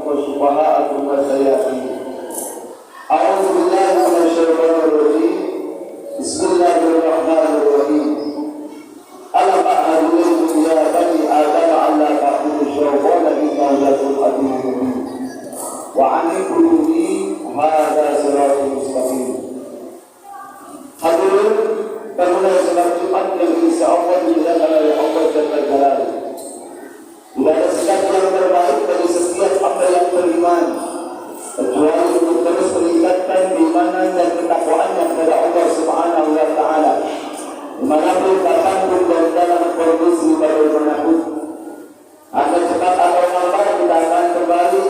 وشفعاءكم والشياطين. أعوذ بالله من الشيطان الرجيم. بسم الله الرحمن الرحيم. ألم أعهد إليكم يا بني آدم ألا تعبدوا الشيطان إنه لكم عدو مبين وأن اعبدوا لي هذا صراط مستقيم. Hadirin bangunan salat Jumat yang insyaallah dimuliakan oleh Allah Jalla Jalaluhu. Tidak ada sikap yang terbaik bagi setiap hamba yang beriman kecuali untuk terus meningkatkan keimanan dan ketakwaannya kepada Allah Subhanahu wa taala. Dimanapun, kapanpun dan dalam kondisi bagaimanapun. Akan cepat atau lambat kita akan kembali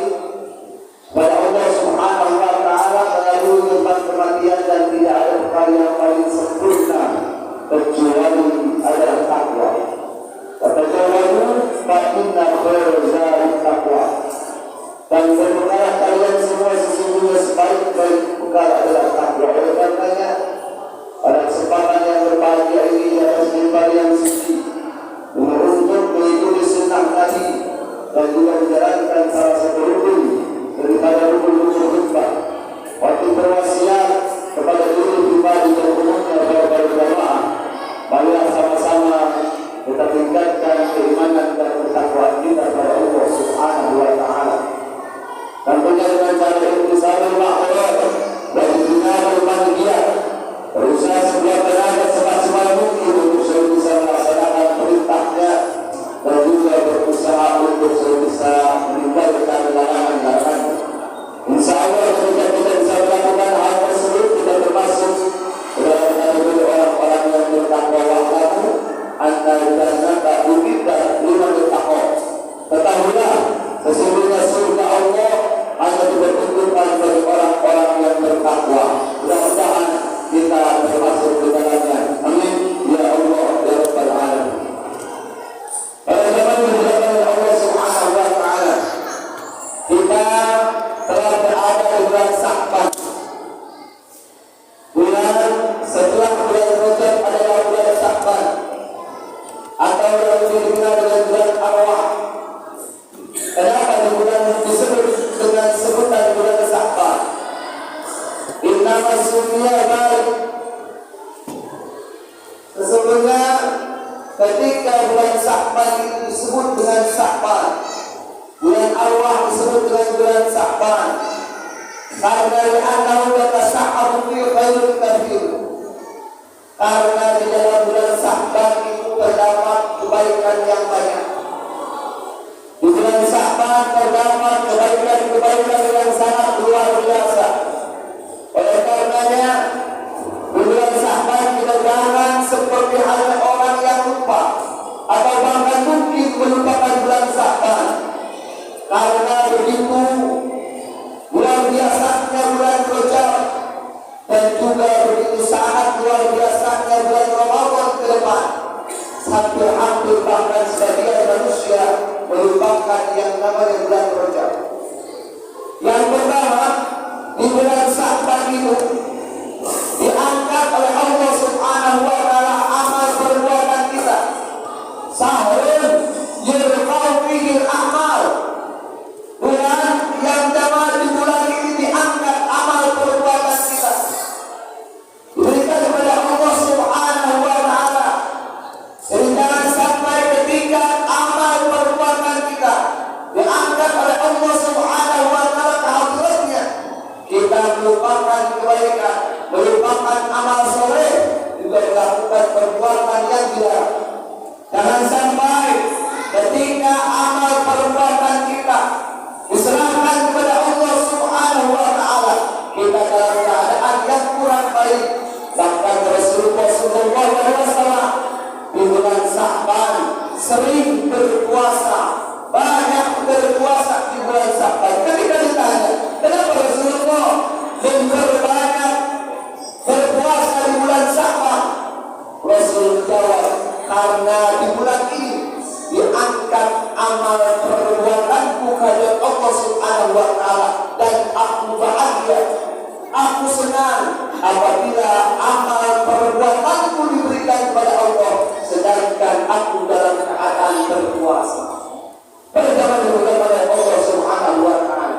kepada Allah Subhanahu wa taala melalui tempat kematian, dan tidak ada perkara yang paling sempurna kecuali adalah takwa. Kata Tuhan, fa inna khairaz zadi taqwa. Dan berperkara kalian semua sesungguhnya sebaik-baik bekal adalah takwa. Oleh karenanya, pada kesempatan yang berbahagia ini di atas mimbar yang suci, untuk mengikuti sunnah Nabi dan juga menjalankan salah satu rukun daripada rukun-rukun khutbah, waktu berwasiat kepada seluruh pribadi dan umumnya kepada jamaah, marilah sama-sama kita tingkatkan keimanan dan ketakwaan kita kepada Allah Subhanahu wa taala. Tentunya dengan cara intisari ma'ruf dan ijtinabul manhiyat, berusaha sekuat tenaga semaksimal mungkin untuk bisa melaksanakan perintahnya dan juga berusaha untuk bisa meninggalkan larangan-larangan. Insya Allah ketika kita bisa melakukan hal tersebut, kita termasuk dalam kategori orang-orang yang bertakwa. Wa'lamu anna al-jannata u'iddat liman ittaqa. Ketahuilah sesungguhnya surga Allah hanya diperuntukkan bagi orang-orang yang bertakwa. Mudah-mudahan kita termasuk di dalamnya. Amin ya Allah ya rabbal alamin. Pada zaman yang Allah Subhanahu wa taala, kita telah berada di bulan Sya'ban. Bulan setelah bulan Rajab adalah bulan Sya'ban, atau yang dikenal dengan bulan Arwah. Kenapa di bulan disebut dengan sebutan bulan Sya'ban? Innama sumiya baik. Sesungguhnya ketika bulan Sya'ban itu disebut dengan Sya'ban, bulan Arwah disebut dengan bulan Sya'ban, karena li'annahu yatasa'abu fi khairin katsir. Karena di dalam bulan Sya'ban itu terdapat kebaikan yang banyak. Di bulan Sya'ban terdapat kebaikan yang sangat luar biasa. Oleh karenanya, di bulan Sya'ban kita jangan seperti halnya orang yang lupa atau bahkan mungkin melupakan bulan Sya'ban. Karena begitu luar biasanya bulan Rajab, dan juga begitu sangat luar biasanya bulan Ramadan ke depan, sampai hampir bahkan sebagian manusia melupakan yang namanya bulan Rajab. Yang pertama, di bulan Sya'ban itu diangkat oleh Allah Subhanahu wa taala amal perbuatan kita. Sahrun yurfa'u fihi al-a'mal. Bulan yang jamaah di bulan ini diangkat amal perbuatan kita, diberikan kepada Allah Subhanahu wa taala. Sehingga sampai ketika amal perbuatan kita diangkat oleh Allah Subhanahu wa taala ke hadiratnya, kita melupakan kebaikan, melupakan amal soleh, juga melakukan perbuatan yang dilarang. Jangan sampai ketika amal perbuatan kita diserahkan kepada Allah Subhanahu wa taala, kita dalam keadaan yang kurang baik. Bahkan Rasulullah sallallahu alaihi wasallam di bulan Sya'ban sering berpuasa, banyak berpuasa di bulan Sya'ban. Ketika ditanya, kenapa Rasulullah memperbanyak berpuasa di bulan Sya'ban? Rasul jawab, karena di bulan ini diangkat amal perbuatanku kepada Allah Subhanahu wa taala, dan aku bahagia, aku senang apabila amal perbuatanku diberikan kepada Allah sedangkan aku dalam keadaan berpuasa. Pada zaman yang oleh Allah Subhanahu wa taala,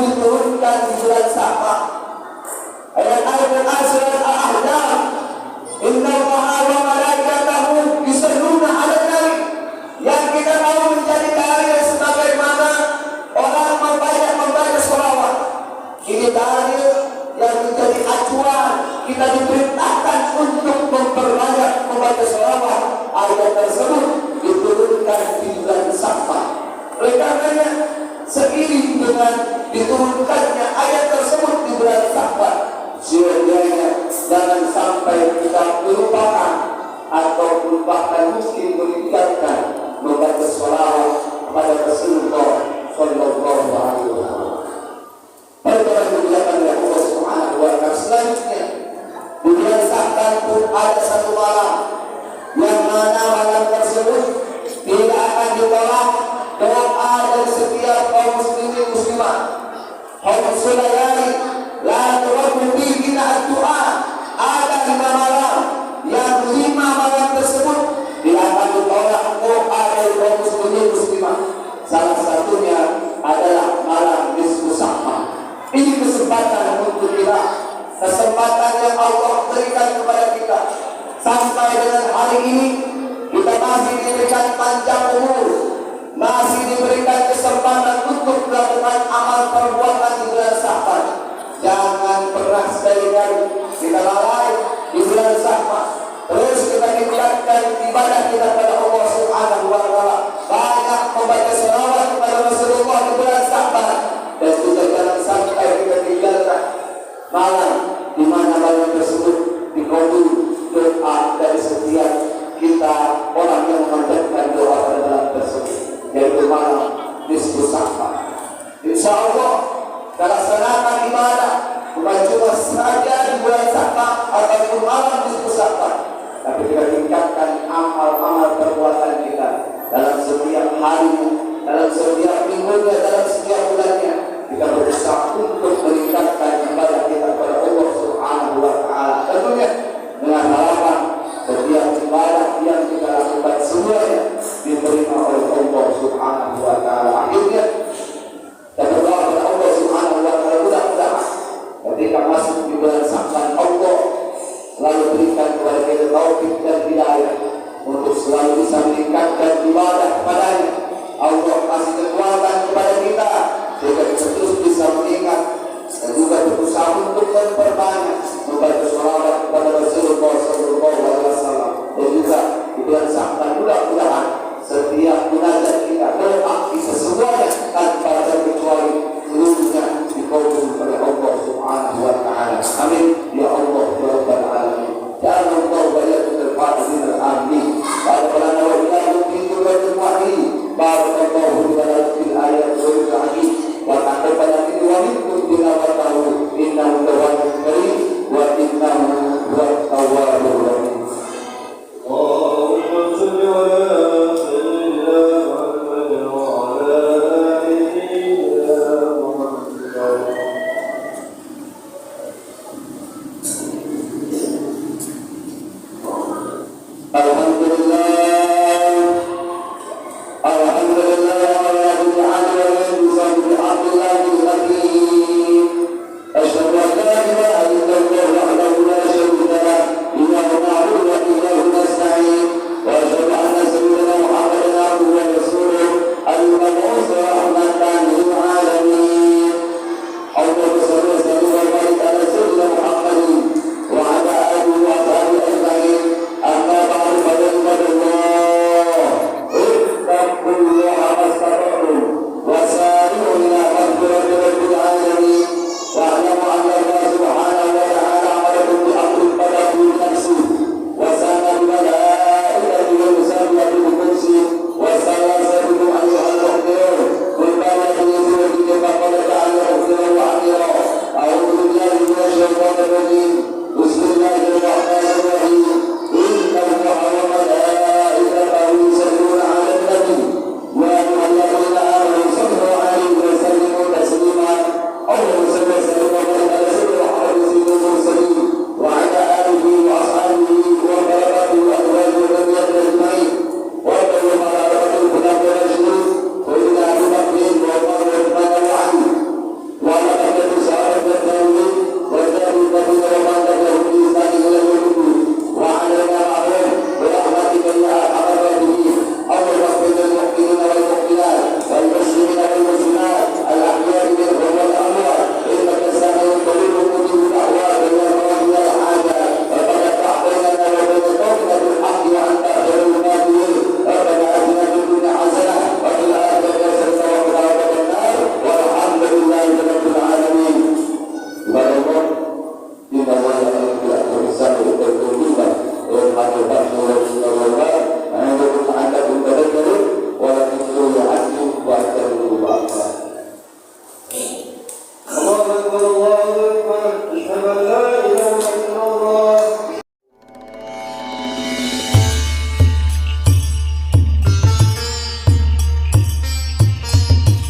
diturunkan di bulan Sya'ban. Ayat-ayat al-Asr al-Ahzab, Inna Allaha wa malaikatahu yusalluna 'alan nabi, yang kita tahu menjadi dalil sebagaimana orang membaca sholawat. Ini dalil yang menjadi acuan kita diperintahkan untuk memperbanyak membaca sholawat. Ayat tersebut diturunkan di bulan Sya'ban. Oleh karenanya, seiring dengan diturunkannya ayat tersebut di bulan Sya'ban, sesungguhnya jangan sampai kita melupakan atau bahkan mungkin meninggalkan membaca sholawat kepada Rasulullah Sallallahu Alaihi Wasallam. Perkara yang dilakukan oleh Allah Subhanahu Wa Taala selanjutnya, di bulan Sya'ban pun ada satu malam yang mana malam tersebut tidak akan ditolak doa dari setiap kaum muslimin muslimat. Khamsul layali la turaddu fihi ad-du'a. Ada 5 malam yang 5 malam tersebut tidak akan ditolak doa dari kaum muslimin muslimat. Salah satunya adalah malam nisfu Sya'ban. Ini kesempatan untuk kita, kesempatan yang Allah berikan kepada kita. Sampai dengan hari ini kita masih diberikan panjang umur, masih diberikan kesempatan untuk melakukan amal perbuatan di bulan Sya'ban. Jangan pernah sekali-kali kita lalai di bulan Sya'ban. Terus kita tingkatkan ibadah kita kepada Allah Subhanahu Wa Taala. Banyak membaca sholawat kepada Rasulullah di bulan Sya'ban. Dan juga jangan sampai kita tinggalkan malam di mana malam tersebut dikabul doa dari setiap kita orang yang memanjatkan doa pada malam tersebut, yaitu malam nisfu Sya'ban. Insya Allah kita laksanakan ibadah bukan cuma saja di bulan Sya'ban ataupun malam nisfu Sya'ban, tapi kita tingkatkan amal-amal perbuatan kita dalam setiap hari, dalam setiap minggunya, dalam